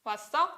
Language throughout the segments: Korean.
왔어?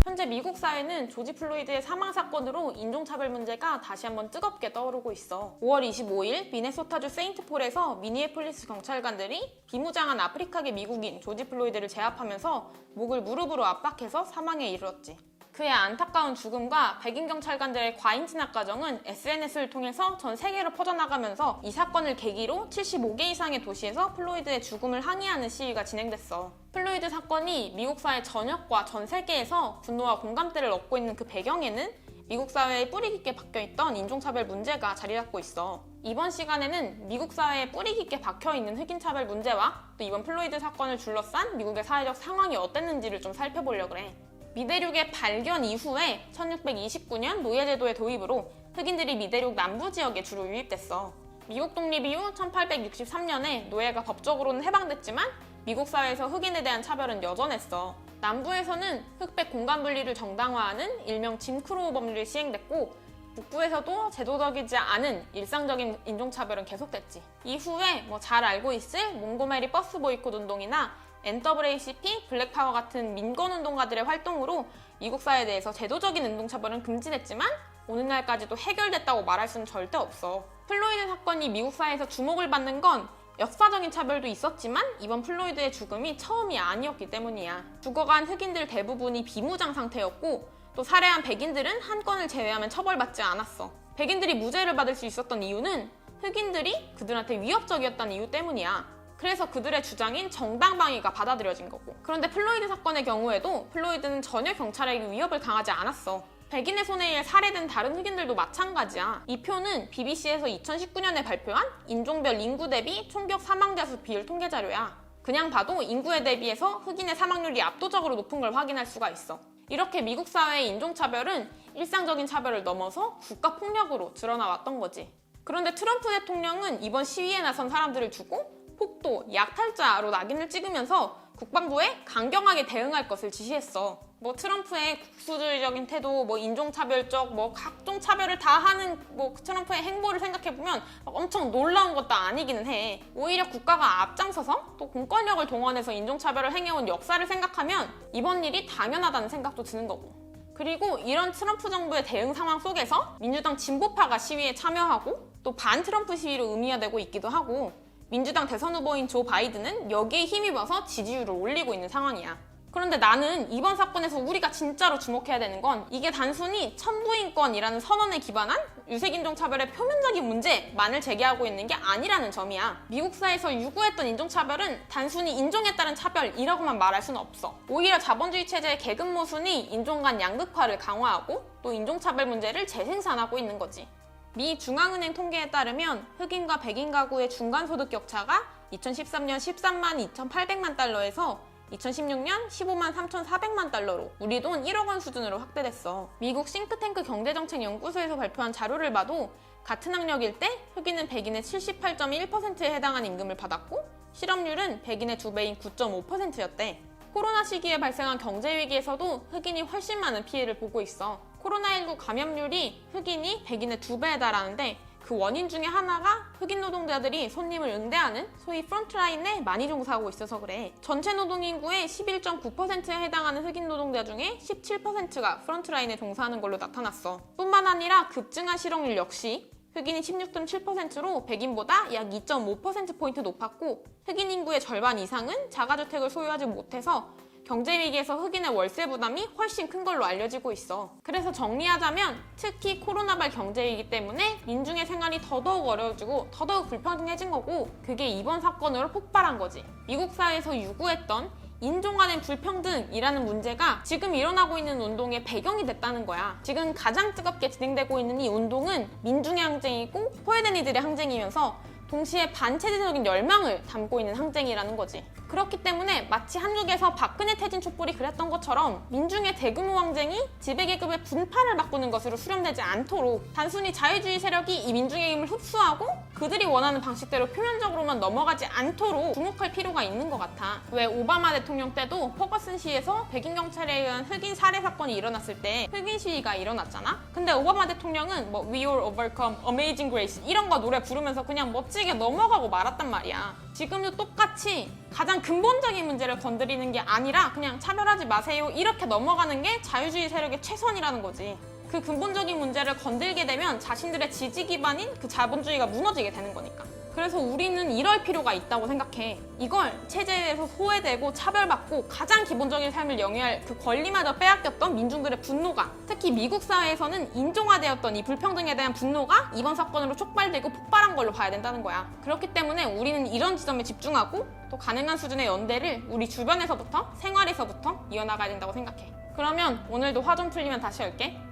현재 미국 사회는 조지 플로이드의 사망 사건으로 인종차별 문제가 다시 한번 뜨겁게 떠오르고 있어. 5월 25일 미네소타주 세인트폴에서 미니애폴리스 경찰관들이 비무장한 아프리카계 미국인 조지 플로이드를 제압하면서 목을 무릎으로 압박해서 사망에 이르렀지. 그의 안타까운 죽음과 백인 경찰관들의 과잉 진압 과정은 SNS를 통해서 전 세계로 퍼져나가면서 이 사건을 계기로 75개 이상의 도시에서 플로이드의 죽음을 항의하는 시위가 진행됐어. 플로이드 사건이 미국 사회 전역과 전 세계에서 분노와 공감대를 얻고 있는 그 배경에는 미국 사회에 뿌리 깊게 박혀있던 인종차별 문제가 자리 잡고 있어. 이번 시간에는 미국 사회에 뿌리 깊게 박혀있는 흑인차별 문제와 또 이번 플로이드 사건을 둘러싼 미국의 사회적 상황이 어땠는지를 좀 살펴보려고 해. 미대륙의 발견 이후에 1629년 노예제도의 도입으로 흑인들이 미대륙 남부 지역에 주로 유입됐어. 미국 독립 이후 1863년에 노예가 법적으로는 해방됐지만 미국 사회에서 흑인에 대한 차별은 여전했어. 남부에서는 흑백 공간 분리를 정당화하는 일명 짐크로우 법률이 시행됐고 북부에서도 제도적이지 않은 일상적인 인종차별은 계속됐지. 이후에 잘 알고 있을 몽고메리 버스 보이콧 운동이나 NAACP, 블랙파워 같은 민권운동가들의 활동으로 미국 사회에 대해서 제도적인 인종차별은 금지됐지만 오늘날까지도 해결됐다고 말할 수는 절대 없어. 플로이드 사건이 미국 사회에서 주목을 받는 건 역사적인 차별도 있었지만 이번 플로이드의 죽음이 처음이 아니었기 때문이야. 죽어간 흑인들 대부분이 비무장 상태였고 또 살해한 백인들은 한 건을 제외하면 처벌받지 않았어. 백인들이 무죄를 받을 수 있었던 이유는 흑인들이 그들한테 위협적이었다는 이유 때문이야. 그래서 그들의 주장인 정당방위가 받아들여진 거고. 그런데 플로이드 사건의 경우에도 플로이드는 전혀 경찰에게 위협을 당하지 않았어. 백인의 손에 의해 살해된 다른 흑인들도 마찬가지야. 이 표는 BBC에서 2019년에 발표한 인종별 인구 대비 총격 사망자 수 비율 통계 자료야. 그냥 봐도 인구에 대비해서 흑인의 사망률이 압도적으로 높은 걸 확인할 수가 있어. 이렇게 미국 사회의 인종차별은 일상적인 차별을 넘어서 국가폭력으로 드러나왔던 거지. 그런데 트럼프 대통령은 이번 시위에 나선 사람들을 두고 폭도, 약탈자로 낙인을 찍으면서 국방부에 강경하게 대응할 것을 지시했어. 트럼프의 국수주의적인 태도, 인종차별적, 각종 차별을 다 하는 트럼프의 행보를 생각해보면 엄청 놀라운 것도 아니기는 해. 오히려 국가가 앞장서서 또 공권력을 동원해서 인종차별을 행해온 역사를 생각하면 이번 일이 당연하다는 생각도 드는 거고. 그리고 이런 트럼프 정부의 대응 상황 속에서 민주당 진보파가 시위에 참여하고 또 반트럼프 시위로 의미화되고 있기도 하고 민주당 대선 후보인 조 바이든은 여기에 힘입어서 지지율을 올리고 있는 상황이야. 그런데 나는 이번 사건에서 우리가 진짜로 주목해야 되는 건 이게 단순히 천부인권이라는 선언에 기반한 유색인종차별의 표면적인 문제만을 제기하고 있는 게 아니라는 점이야. 미국 사회에서 유구했던 인종차별은 단순히 인종에 따른 차별이라고만 말할 수는 없어. 오히려 자본주의 체제의 계급 모순이 인종 간 양극화를 강화하고 또 인종차별 문제를 재생산하고 있는 거지. 미 중앙은행 통계에 따르면 흑인과 백인 가구의 중간소득 격차가 2013년 13만 2,800만 달러에서 2016년 15만 3,400만 달러로 우리 돈 1억 원 수준으로 확대됐어. 미국 싱크탱크 경제정책연구소에서 발표한 자료를 봐도 같은 학력일 때 흑인은 백인의 78.1%에 해당하는 임금을 받았고 실업률은 백인의 2배인 9.5%였대. 코로나 시기에 발생한 경제위기에서도 흑인이 훨씬 많은 피해를 보고 있어. 코로나19 감염률이 흑인이 백인의 2배에 달하는데 그 원인 중에 하나가 흑인 노동자들이 손님을 응대하는 소위 프론트라인에 많이 종사하고 있어서 그래. 전체 노동인구의 11.9%에 해당하는 흑인 노동자 중에 17%가 프론트라인에 종사하는 걸로 나타났어. 뿐만 아니라 급증한 실업률 역시 흑인이 16.7%로 백인보다 약 2.5%포인트 높았고 흑인 인구의 절반 이상은 자가주택을 소유하지 못해서 경제위기에서 흑인의 월세 부담이 훨씬 큰 걸로 알려지고 있어. 그래서 정리하자면 특히 코로나발 경제위기 때문에 민중의 생활이 더더욱 어려워지고 더더욱 불평등해진 거고 그게 이번 사건으로 폭발한 거지. 미국 사회에서 유구했던 인종 간의 불평등이라는 문제가 지금 일어나고 있는 운동의 배경이 됐다는 거야. 지금 가장 뜨겁게 진행되고 있는 이 운동은 민중의 항쟁이고 소외된 이들의 항쟁이면서 동시에 반체제적인 열망을 담고 있는 항쟁이라는 거지. 그렇기 때문에 마치 한국에서 박근혜 퇴진 촛불이 그랬던 것처럼 민중의 대규모 항쟁이 지배계급의 분파를 바꾸는 것으로 수렴되지 않도록 단순히 자유주의 세력이 이 민중의 힘을 흡수하고 그들이 원하는 방식대로 표면적으로만 넘어가지 않도록 주목할 필요가 있는 것 같아. 왜 오바마 대통령 때도 퍼거슨 시에서 백인 경찰에 의한 흑인 살해 사건이 일어났을 때 흑인 시위가 일어났잖아? 근데 오바마 대통령은 뭐 We Will Overcome, Amazing Grace 이런 거 노래 부르면서 그냥 멋지게 넘어가고 말았단 말이야. 지금도 똑같이 가장 근본적인 문제를 건드리는 게 아니라 그냥 차별하지 마세요 이렇게 넘어가는 게 자유주의 세력의 최선이라는 거지. 그 근본적인 문제를 건들게 되면 자신들의 지지 기반인 그 자본주의가 무너지게 되는 거니까. 그래서 우리는 이럴 필요가 있다고 생각해. 이걸 체제에서 소외되고 차별받고 가장 기본적인 삶을 영위할 그 권리마저 빼앗겼던 민중들의 분노가, 특히 미국 사회에서는 인종화되었던 이 불평등에 대한 분노가 이번 사건으로 촉발되고 폭발한 걸로 봐야 된다는 거야. 그렇기 때문에 우리는 이런 지점에 집중하고 또 가능한 수준의 연대를 우리 주변에서부터, 생활에서부터 이어나가야 된다고 생각해. 그러면 오늘도 화 좀 풀리면 다시 올게.